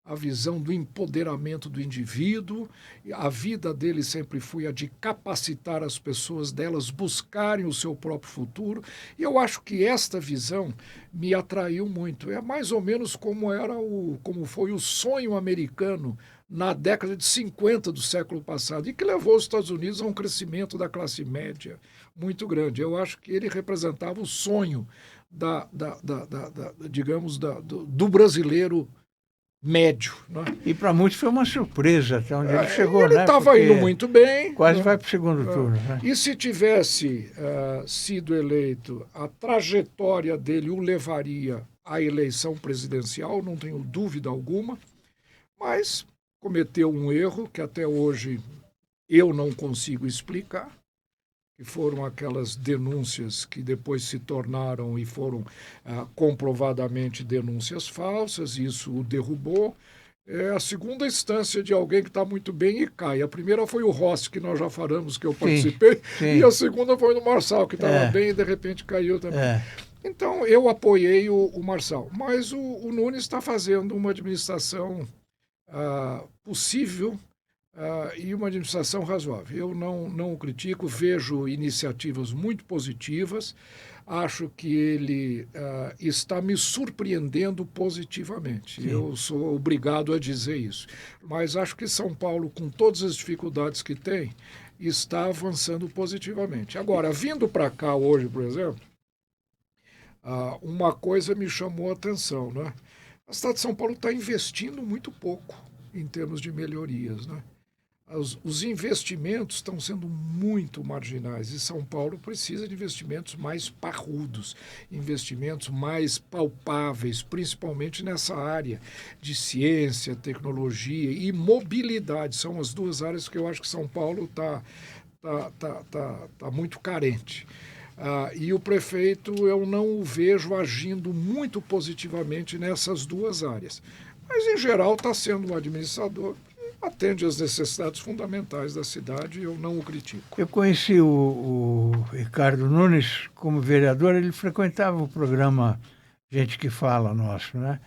a visão do empoderamento do indivíduo. A vida dele sempre foi a de capacitar as pessoas delas buscarem o seu próprio futuro, e eu acho que esta visão me atraiu muito. É mais ou menos como foi o sonho americano na década de 50 do século passado, e que levou os Estados Unidos a um crescimento da classe média muito grande. Eu acho que ele representava o sonho do brasileiro médio. Né? E para muitos foi uma surpresa até onde ele chegou. Ele estava indo muito bem. Quase vai para o segundo turno. Né? E se tivesse sido eleito, a trajetória dele o levaria à eleição presidencial, não tenho dúvida alguma, mas cometeu um erro que até hoje eu não consigo explicar, que foram aquelas denúncias que depois se tornaram e foram comprovadamente denúncias falsas, e isso o derrubou. É a segunda instância de alguém que está muito bem e cai. A primeira foi o Rossi, que nós já falamos, que eu participei, sim. e a segunda foi do Marçal, que estava bem e de repente caiu também. Então, eu apoiei o Marçal, mas o Nunes está fazendo uma administração possível e uma administração razoável. Eu não o critico, vejo iniciativas muito positivas, acho que ele está me surpreendendo positivamente. Sim. Eu sou obrigado a dizer isso. Mas acho que São Paulo, com todas as dificuldades que tem, está avançando positivamente. Agora, vindo para cá hoje, por exemplo, uma coisa me chamou a atenção, né? A cidade de São Paulo está investindo muito pouco em termos de melhorias, né? Os investimentos estão sendo muito marginais e São Paulo precisa de investimentos mais parrudos, investimentos mais palpáveis, principalmente nessa área de ciência, tecnologia e mobilidade. São as duas áreas que eu acho que São Paulo está muito carente. E o prefeito eu não o vejo agindo muito positivamente nessas duas áreas. Mas, em geral, está sendo um administrador atende às necessidades fundamentais da cidade e eu não o critico. Eu conheci o Ricardo Nunes como vereador, ele frequentava o programa Gente que Fala nosso, né?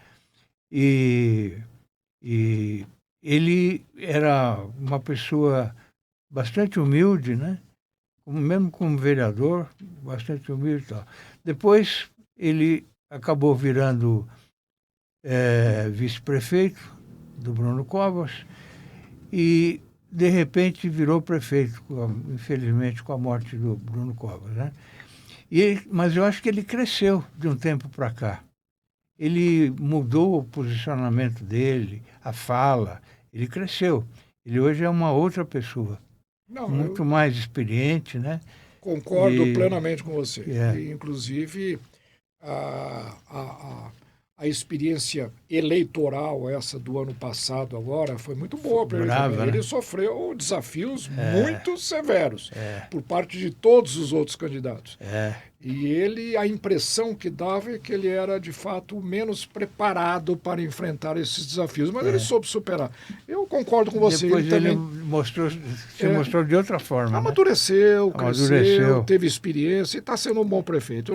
E ele era uma pessoa bastante humilde, né? Mesmo como vereador, bastante humilde e tal. Depois ele acabou virando vice-prefeito do Bruno Covas, e, de repente, virou prefeito, infelizmente, com a morte do Bruno Covas, né? Mas eu acho que ele cresceu de um tempo para cá. Ele mudou o posicionamento dele, a fala, ele cresceu. Ele hoje é uma outra pessoa, muito mais experiente, né? Concordo plenamente com você. E, inclusive, a experiência eleitoral, essa do ano passado agora, foi muito boa para ele também. Ele sofreu desafios muito severos por parte de todos os outros candidatos. E a impressão que dava é que ele era, de fato, menos preparado para enfrentar esses desafios. Mas ele soube superar. Eu concordo com você. Depois ele se mostrou de outra forma. Amadureceu, cresceu, teve experiência e está sendo um bom prefeito.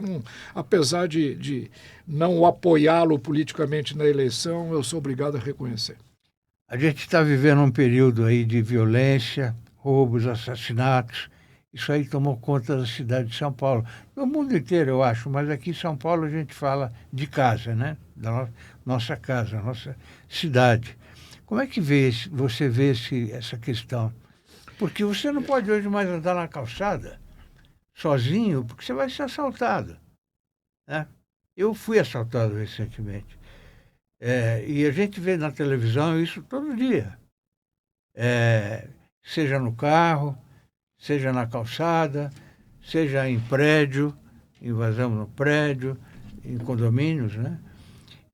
Apesar de não apoiá-lo politicamente na eleição, eu sou obrigado a reconhecer. A gente está vivendo um período aí de violência, roubos, assassinatos. Isso aí tomou conta da cidade de São Paulo. No mundo inteiro, eu acho, mas aqui em São Paulo a gente fala de casa, né? Da nossa casa, nossa cidade. Como é que você vê essa questão? Porque você não pode hoje mais andar na calçada sozinho, porque você vai ser assaltado, né? Eu fui assaltado recentemente. E a gente vê na televisão isso todo dia. Seja no carro, seja na calçada, seja em prédio, invasão no prédio, em condomínios, né?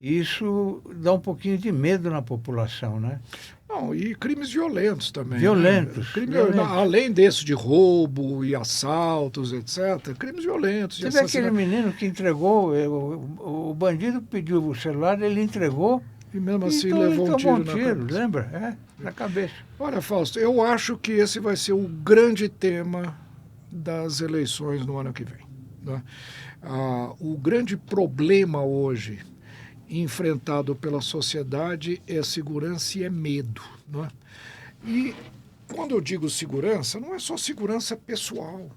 Isso dá um pouquinho de medo na população, né? Não, e crimes violentos também. Violentos. Né? Além desse de roubo e assaltos, etc. Crimes violentos. Você vê aquele menino que entregou, o bandido pediu o celular, ele entregou. E mesmo assim levou um tiro na cabeça. Lembra? Na cabeça. Olha, Fausto, eu acho que esse vai ser o grande tema das eleições no ano que vem. Né? O grande problema hoje enfrentado pela sociedade é segurança e é medo. Né? E quando eu digo segurança, não é só segurança pessoal.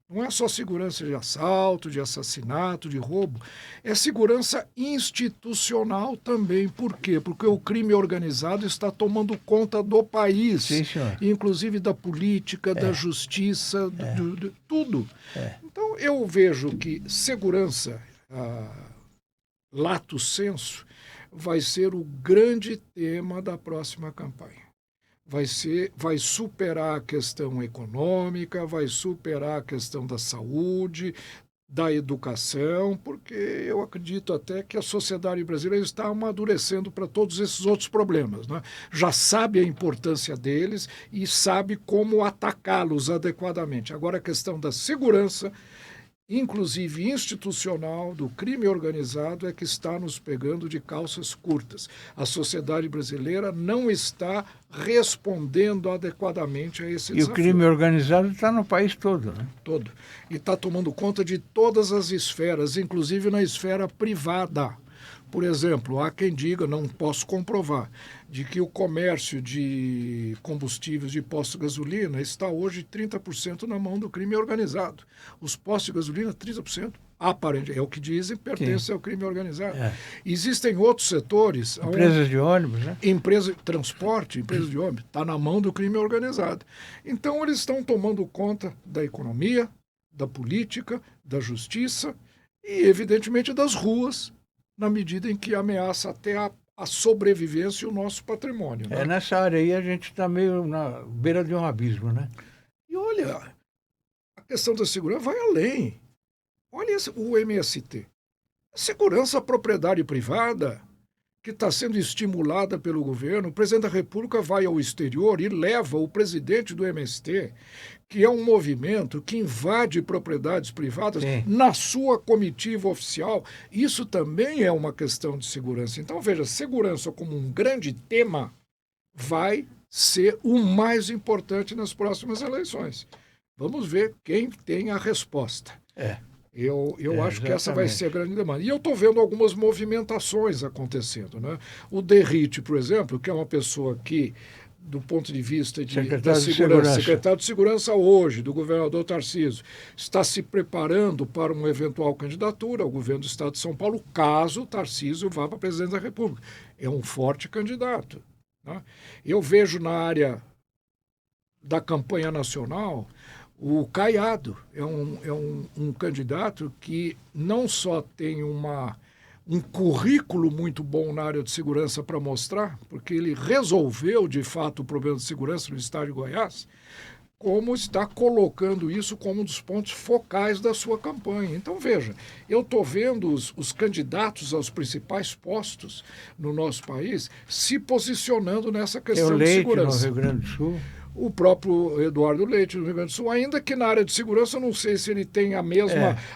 Não é só segurança de assalto, de assassinato, de roubo. É segurança institucional também. Por quê? Porque o crime organizado está tomando conta do país. Sim, senhor. Inclusive da política, da justiça, de tudo. Então, eu vejo que segurança, lato sensu, vai ser o grande tema da próxima campanha. Vai superar a questão econômica, vai superar a questão da saúde, da educação, porque eu acredito até que a sociedade brasileira está amadurecendo para todos esses outros problemas. Né? Já sabe a importância deles e sabe como atacá-los adequadamente. Agora, a questão da segurança inclusive institucional, do crime organizado, é que está nos pegando de calças curtas. A sociedade brasileira não está respondendo adequadamente a esse desafio. E o crime organizado está no país todo, né? Todo. E está tomando conta de todas as esferas, inclusive na esfera privada. Por exemplo, há quem diga, não posso comprovar, de que o comércio de combustíveis de postos de gasolina está hoje 30% na mão do crime organizado. Os postos de gasolina, 30%, aparente, é o que dizem, pertencem ao crime organizado. Existem outros setores... Empresas de ônibus, né? Empresa de transporte, empresa de ônibus, está na mão do crime organizado. Então, eles estão tomando conta da economia, da política, da justiça e, evidentemente, das ruas, na medida em que ameaça até a sobrevivência e o nosso patrimônio. Né? Nessa área aí a gente está meio na beira de um abismo, né? E olha, a questão da segurança vai além. Olha o MST. A segurança, a propriedade privada, que está sendo estimulada pelo governo. O presidente da República vai ao exterior e leva o presidente do MST, que é um movimento que invade propriedades privadas, na sua comitiva oficial. Isso também é uma questão de segurança. Então, veja, segurança como um grande tema vai ser o mais importante nas próximas eleições. Vamos ver quem tem a resposta. Eu acho que essa vai ser a grande demanda. E eu estou vendo algumas movimentações acontecendo. Né? O Derrite, por exemplo, que é uma pessoa que, do ponto de vista da segurança, secretário de Segurança hoje, do governador Tarcísio, está se preparando para uma eventual candidatura ao governo do Estado de São Paulo, caso o Tarcísio vá para a presidência da República. É um forte candidato. Né? Eu vejo na área da campanha nacional... O Caiado é um candidato que não só tem um currículo muito bom na área de segurança para mostrar, porque ele resolveu, de fato, o problema de segurança no estado de Goiás, como está colocando isso como um dos pontos focais da sua campanha. Então, veja, eu estou vendo os candidatos aos principais postos no nosso país se posicionando nessa questão de segurança. No Rio Grande do Sul. O próprio Eduardo Leite, no Rio Grande do Sul, ainda que na área de segurança, eu não sei se ele tem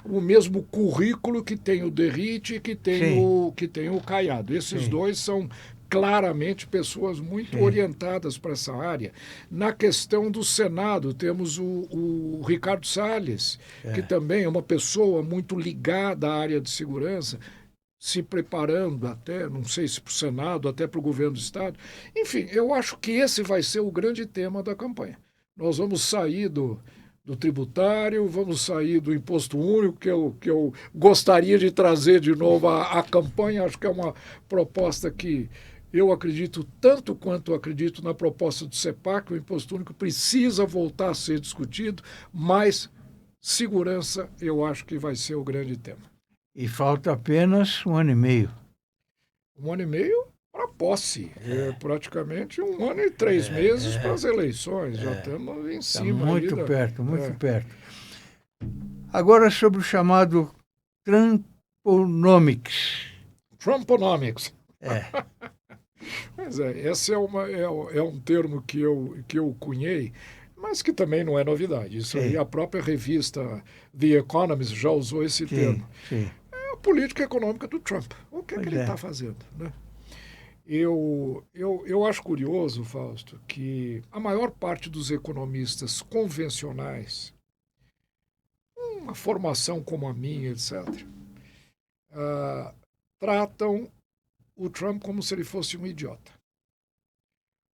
o mesmo currículo que tem o Derrite e que tem o Caiado. Esses dois são claramente pessoas muito orientadas para essa área. Na questão do Senado, temos o Ricardo Salles, que também é uma pessoa muito ligada à área de segurança, se preparando até, não sei se para o Senado, até para o governo do Estado. Enfim, eu acho que esse vai ser o grande tema da campanha. Nós vamos sair do tributário, vamos sair do imposto único, que eu gostaria de trazer de novo à campanha. Acho que é uma proposta que eu acredito tanto quanto acredito na proposta do CEPAC. O imposto único precisa voltar a ser discutido, mas segurança eu acho que vai ser o grande tema. E falta apenas 1 ano e meio. 1 ano e meio para a posse. É praticamente 1 ano e 3 meses para as eleições. Já estamos em cima. Muito perto, muito perto. Agora sobre o chamado Trumponomics. Trumponomics. Mas esse é um termo que eu cunhei, mas que também não é novidade. Isso aí, a própria revista The Economist já usou esse termo. É a política econômica do Trump. O que é que ele está fazendo? Né? Eu acho curioso, Fausto, que a maior parte dos economistas convencionais, uma formação como a minha, etc., tratam o Trump como se ele fosse um idiota,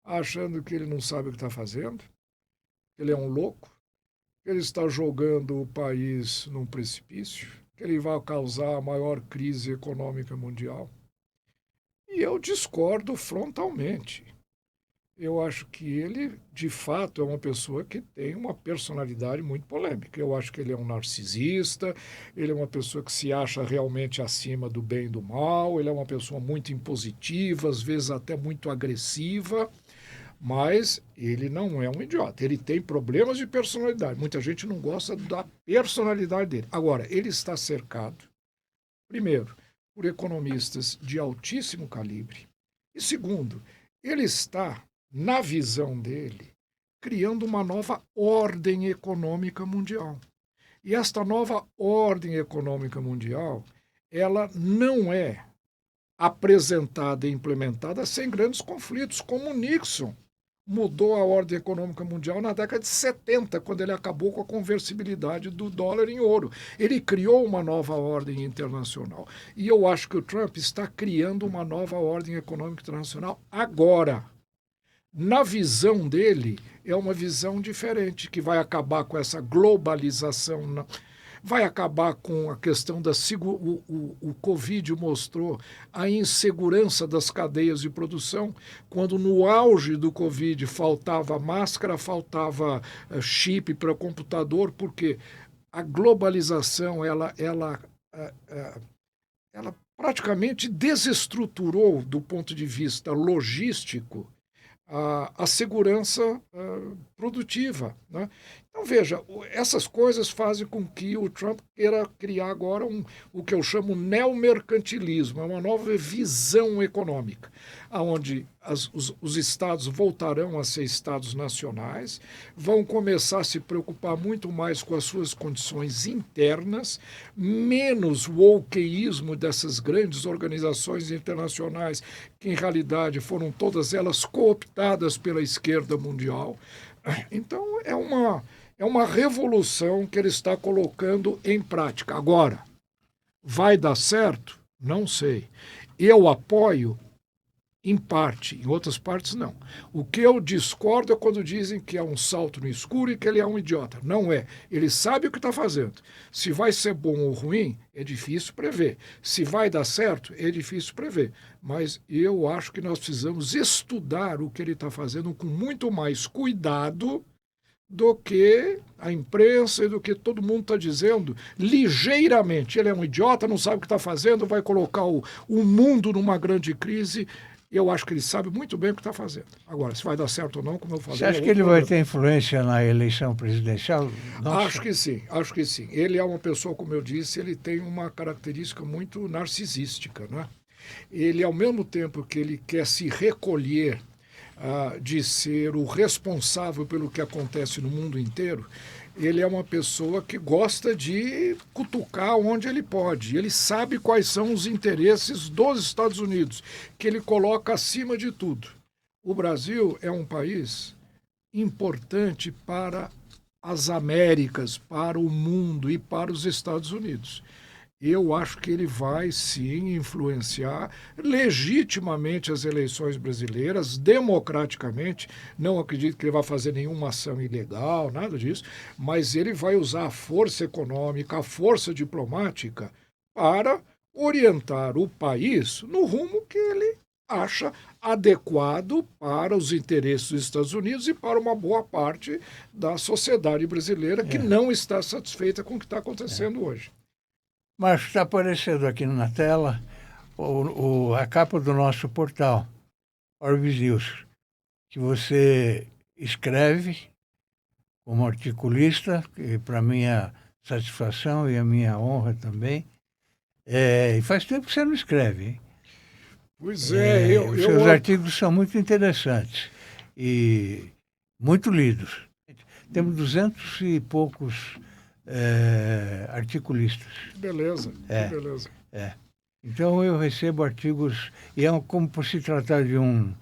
achando que ele não sabe o que está fazendo, que ele é um louco, que ele está jogando o país num precipício, que ele vai causar a maior crise econômica mundial. E eu discordo frontalmente. Eu acho que ele, de fato, é uma pessoa que tem uma personalidade muito polêmica. Eu acho que ele é um narcisista, ele é uma pessoa que se acha realmente acima do bem e do mal, ele é uma pessoa muito impositiva, às vezes até muito agressiva, mas ele não é um idiota. Ele tem problemas de personalidade. Muita gente não gosta da personalidade dele. Agora, ele está cercado, primeiro, por economistas de altíssimo calibre. E segundo, ele está, na visão dele, criando uma nova ordem econômica mundial. E esta nova ordem econômica mundial, ela não é apresentada e implementada sem grandes conflitos, como o Nixon mudou a ordem econômica mundial na década de 70, quando ele acabou com a conversibilidade do dólar em ouro. Ele criou uma nova ordem internacional. E eu acho que o Trump está criando uma nova ordem econômica internacional agora. Na visão dele, é uma visão diferente, que vai acabar com essa globalização, vai acabar com a questão da o Covid mostrou a insegurança das cadeias de produção, quando no auge do Covid faltava máscara, faltava chip para computador, porque a globalização ela praticamente desestruturou do ponto de vista logístico a segurança produtiva, né? Então, veja, essas coisas fazem com que o Trump queira criar agora o que eu chamo neomercantilismo, é uma nova visão econômica, onde os estados voltarão a ser estados nacionais, vão começar a se preocupar muito mais com as suas condições internas, menos o wokeísmo dessas grandes organizações internacionais, que em realidade foram todas elas cooptadas pela esquerda mundial. Então, é uma revolução que ele está colocando em prática. Agora, vai dar certo? Não sei. Eu apoio em parte, em outras partes não. O que eu discordo é quando dizem que é um salto no escuro e que ele é um idiota. Não é. Ele sabe o que está fazendo. Se vai ser bom ou ruim, é difícil prever. Se vai dar certo, é difícil prever. Mas eu acho que nós precisamos estudar o que ele está fazendo com muito mais cuidado do que a imprensa e do que todo mundo está dizendo, ligeiramente. Ele é um idiota, não sabe o que está fazendo, vai colocar o mundo numa grande crise. Eu acho que ele sabe muito bem o que está fazendo. Agora, se vai dar certo ou não, como eu falei... Você acha que ele vai ter influência na eleição presidencial? Nossa. Acho que sim, acho que sim. Ele é uma pessoa, como eu disse, ele tem uma característica muito narcisística, né? Ele, ao mesmo tempo que ele quer se recolher de ser o responsável pelo que acontece no mundo inteiro, ele é uma pessoa que gosta de cutucar onde ele pode. Ele sabe quais são os interesses dos Estados Unidos, que ele coloca acima de tudo. O Brasil é um país importante para as Américas, para o mundo e para os Estados Unidos. Eu acho que ele vai, sim, influenciar legitimamente as eleições brasileiras, democraticamente. Não acredito que ele vai fazer nenhuma ação ilegal, nada disso, mas ele vai usar a força econômica, a força diplomática para orientar o país no rumo que ele acha adequado para os interesses dos Estados Unidos e para uma boa parte da sociedade brasileira que não está satisfeita com o que está acontecendo hoje. Márcio, está aparecendo aqui na tela a capa do nosso portal, Orbis News, que você escreve como articulista, que para minha satisfação e a minha honra também. E faz tempo que você não escreve, hein? Pois é, os seus artigos são muito interessantes e muito lidos. Temos 200 e poucos articulistas. Que beleza, que beleza. Então eu recebo artigos, e como por se tratar de um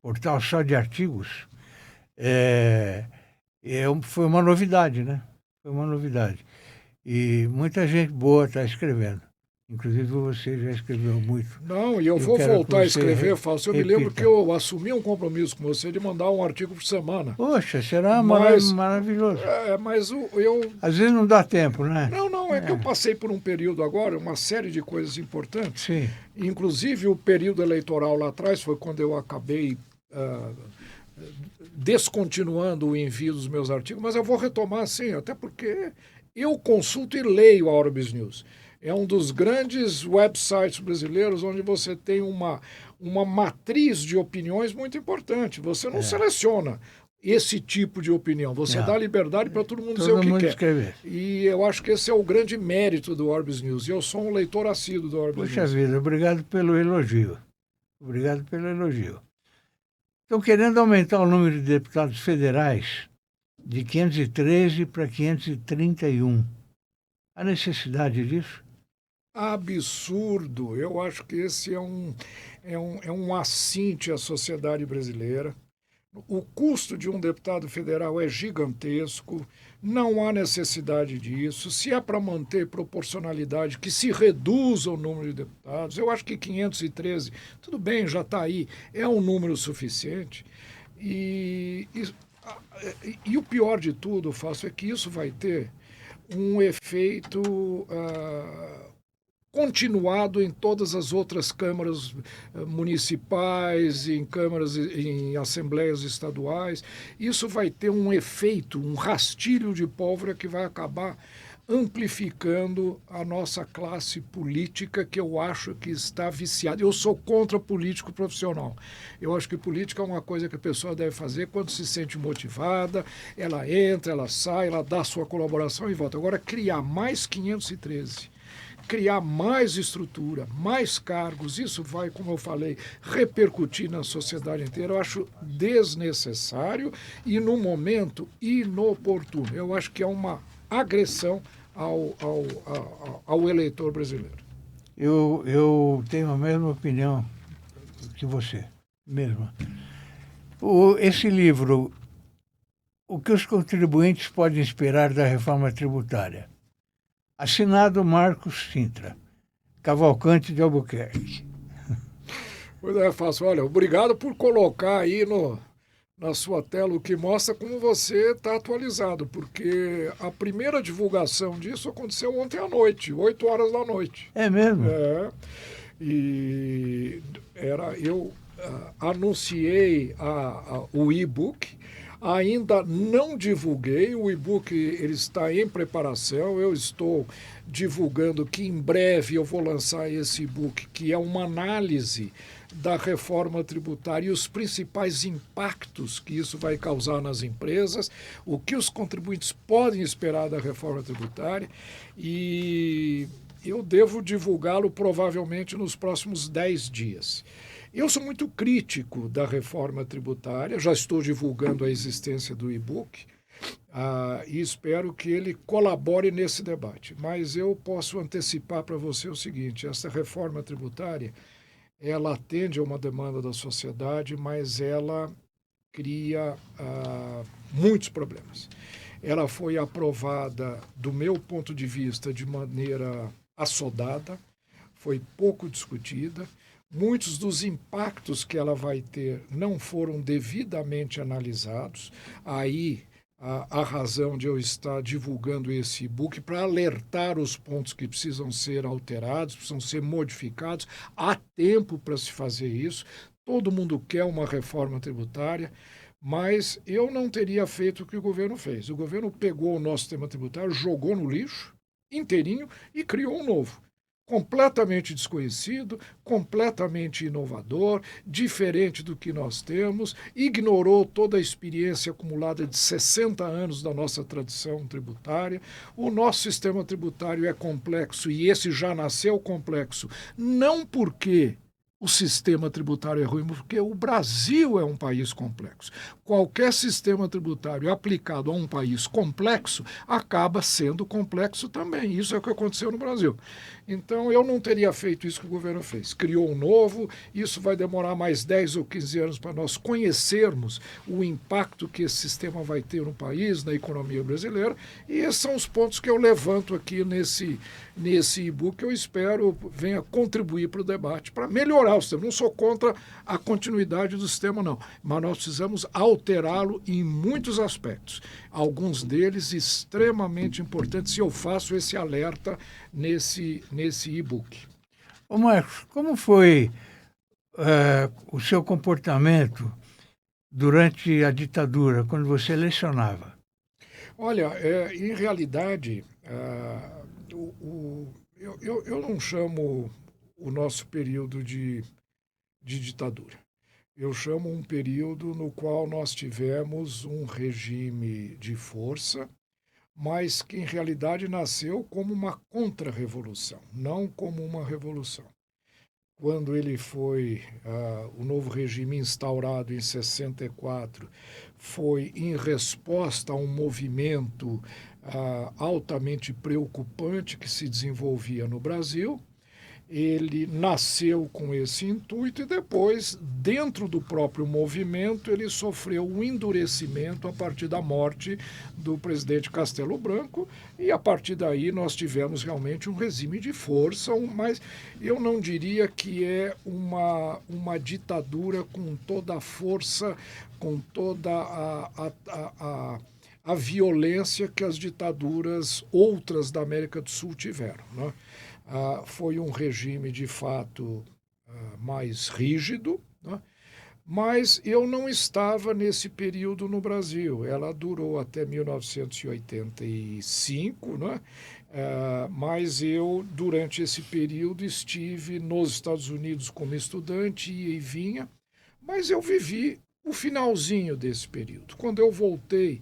portal só de artigos, foi uma novidade, né? Foi uma novidade. E muita gente boa está escrevendo. Inclusive você já escreveu muito. Não, e eu vou voltar a escrever, Fausto. Eu me lembro que eu assumi um compromisso com você de mandar um artigo por semana. Poxa, será maravilhoso. Mas eu... Às vezes não dá tempo, né? Não, é que eu passei por um período agora, uma série de coisas importantes. Sim. Inclusive o período eleitoral lá atrás foi quando eu acabei descontinuando o envio dos meus artigos, mas eu vou retomar sim, até porque eu consulto e leio a Orbis News. É um dos grandes websites brasileiros onde você tem uma matriz de opiniões muito importante. Você não seleciona esse tipo de opinião. Você dá liberdade para todo mundo dizer o que quer. Escrever. E eu acho que esse é o grande mérito do Orbis News. E eu sou um leitor assíduo do Orbis News. Poxa vida, obrigado pelo elogio. Obrigado pelo elogio. Estão querendo aumentar o número de deputados federais de 513 para 531. A necessidade disso? Absurdo. Eu acho que esse é um assinte à sociedade brasileira. O custo de um deputado federal é gigantesco, não há necessidade disso. Se é para manter proporcionalidade, que se reduza o número de deputados. Eu acho que 513, tudo bem, já está aí, é um número suficiente. E o pior de tudo, Fácil, é que isso vai ter um efeito continuado em todas as outras câmaras municipais, em câmaras, em assembleias estaduais. Isso vai ter um efeito, um rastilho de pólvora que vai acabar amplificando a nossa classe política, que eu acho que está viciada. Eu sou contra político profissional. Eu acho que política é uma coisa que a pessoa deve fazer quando se sente motivada, ela entra, ela sai, ela dá sua colaboração e volta. Agora, criar mais 513, criar mais estrutura, mais cargos, isso vai, como eu falei, repercutir na sociedade inteira. Eu acho desnecessário e, no momento, inoportuno. Eu acho que é uma agressão ao eleitor brasileiro. Eu tenho a mesma opinião que você, mesmo. Esse livro, o que os contribuintes podem esperar da reforma tributária? Assinado Marcos Sintra, Cavalcante de Albuquerque. Pois é, Fácil. Olha, obrigado por colocar aí na sua tela o que mostra como você está atualizado, porque a primeira divulgação disso aconteceu ontem à noite, 8 horas da noite. É mesmo? É, eu anunciei o e-book. Ainda não divulguei, o e-book ele está em preparação, eu estou divulgando que em breve eu vou lançar esse e-book, que é uma análise da reforma tributária e os principais impactos que isso vai causar nas empresas, o que os contribuintes podem esperar da reforma tributária, e eu devo divulgá-lo provavelmente nos próximos 10 dias. Eu sou muito crítico da reforma tributária, já estou divulgando a existência do e-book e espero que ele colabore nesse debate. Mas eu posso antecipar para você o seguinte: essa reforma tributária, ela atende a uma demanda da sociedade, mas ela cria muitos problemas. Ela foi aprovada, do meu ponto de vista, de maneira assodada, foi pouco discutida. Muitos dos impactos que ela vai ter não foram devidamente analisados. Aí a razão de eu estar divulgando esse e-book para alertar os pontos que precisam ser alterados, precisam ser modificados. Há tempo para se fazer isso. Todo mundo quer uma reforma tributária, mas eu não teria feito o que o governo fez. O governo pegou o nosso sistema tributário, jogou no lixo inteirinho e criou um novo. Completamente desconhecido, completamente inovador, diferente do que nós temos, ignorou toda a experiência acumulada de 60 anos da nossa tradição tributária. O nosso sistema tributário é complexo e esse já nasceu complexo, não porque o sistema tributário é ruim, porque o Brasil é um país complexo. Qualquer sistema tributário aplicado a um país complexo acaba sendo complexo também. Isso é o que aconteceu no Brasil. Então, eu não teria feito isso que o governo fez. Criou um novo, isso vai demorar mais 10 ou 15 anos para nós conhecermos o impacto que esse sistema vai ter no país, na economia brasileira, e esses são os pontos que eu levanto aqui nesse e-book, que eu espero venha contribuir para o debate, para melhorar o sistema. Não sou contra a continuidade do sistema, não, mas nós precisamos alterá-lo em muitos aspectos, alguns deles extremamente importantes, e eu faço esse alerta nesse e-book. Ô Marcos, como foi o seu comportamento durante a ditadura, quando você lecionava? Olha, em realidade, eu não chamo o nosso período de ditadura. Eu chamo um período no qual nós tivemos um regime de força, mas que em realidade nasceu como uma contra-revolução, não como uma revolução. quando ele foi, o novo regime instaurado em 64, foi em resposta a um movimento altamente preocupante que se desenvolvia no Brasil. Ele nasceu com esse intuito e depois, dentro do próprio movimento, ele sofreu um endurecimento a partir da morte do presidente Castelo Branco e a partir daí nós tivemos realmente um regime de força, mas eu não diria que é uma ditadura com toda a força, com toda a violência que as ditaduras outras da América do Sul tiveram, né? Foi um regime, de fato, mais rígido, né? Mas eu não estava nesse período no Brasil. Ela durou até 1985, né? Mas eu, durante esse período, estive nos Estados Unidos como estudante, ia e vinha, mas eu vivi o finalzinho desse período. Quando eu voltei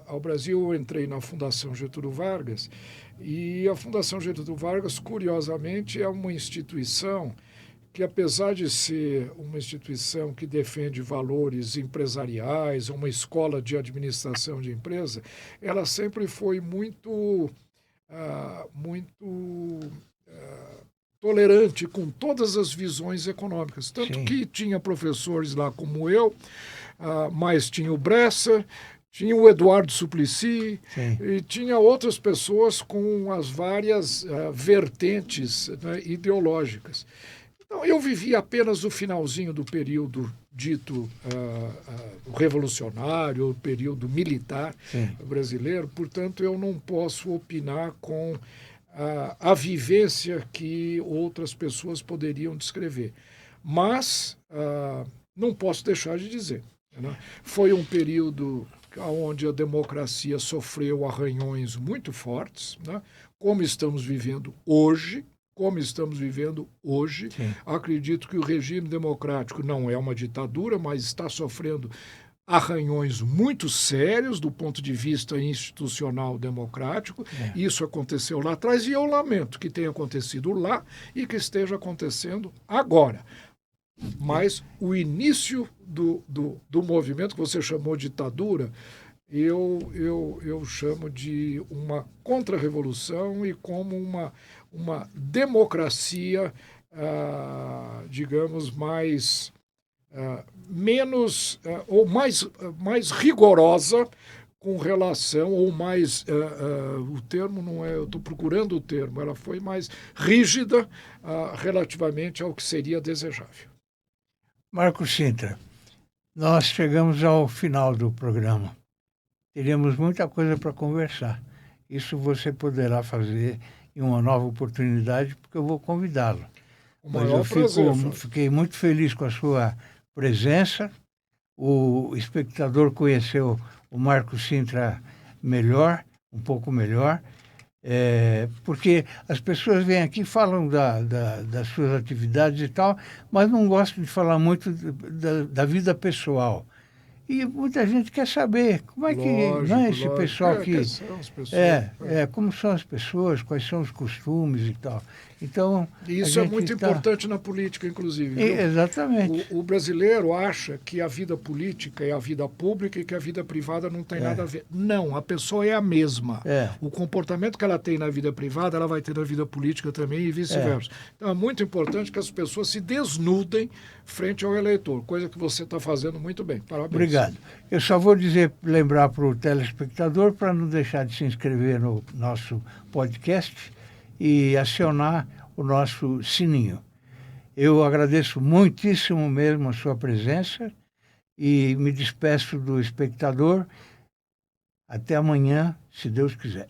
ao Brasil, eu entrei na Fundação Getúlio Vargas, e a Fundação Getúlio Vargas, curiosamente, é uma instituição que, apesar de ser uma instituição que defende valores empresariais, uma escola de administração de empresa, ela sempre foi muito tolerante com todas as visões econômicas. Tanto Sim. que tinha professores lá como eu, mas tinha o Bresser, tinha o Eduardo Suplicy, Sim. e tinha outras pessoas com as várias vertentes, né, ideológicas. Então, eu vivi apenas o finalzinho do período dito revolucionário, o período militar brasileiro, portanto, eu não posso opinar com a vivência que outras pessoas poderiam descrever. Mas não posso deixar de dizer, né? Foi um período onde a democracia sofreu arranhões muito fortes, né? Como estamos vivendo hoje. Sim. Acredito que o regime democrático não é uma ditadura, mas está sofrendo arranhões muito sérios do ponto de vista institucional democrático. Isso aconteceu lá atrás e eu lamento que tenha acontecido lá e que esteja acontecendo agora. Mas o início do movimento que você chamou de ditadura, eu chamo de uma contra-revolução e como uma democracia, digamos, mais menos ou mais rigorosa com relação, ou mais, o termo não é, eu estou procurando o termo, ela foi mais rígida relativamente ao que seria desejável. Marco Sintra, nós chegamos ao final do programa. Teríamos muita coisa para conversar. Isso você poderá fazer em uma nova oportunidade, porque eu vou convidá-lo. Mas eu fiquei muito feliz com a sua presença. O espectador conheceu o Marco Sintra melhor, um pouco melhor, porque as pessoas vêm aqui e falam das suas atividades e tal, mas não gostam de falar muito da vida pessoal. E muita gente quer saber como é que não é esse pessoal que como são as pessoas, quais são os costumes e tal. Então, isso é muito importante na política, inclusive. Exatamente. O brasileiro acha que a vida política é a vida pública e que a vida privada não tem nada a ver. Não, a pessoa é a mesma. O comportamento que ela tem na vida privada, ela vai ter na vida política também e vice-versa. Então, é muito importante que as pessoas se desnudem frente ao eleitor, coisa que você está fazendo muito bem. Parabéns. Obrigado. Eu só vou lembrar para o telespectador, para não deixar de se inscrever no nosso podcast e acionar o nosso sininho. Eu agradeço muitíssimo mesmo a sua presença e me despeço do espectador. Até amanhã, se Deus quiser.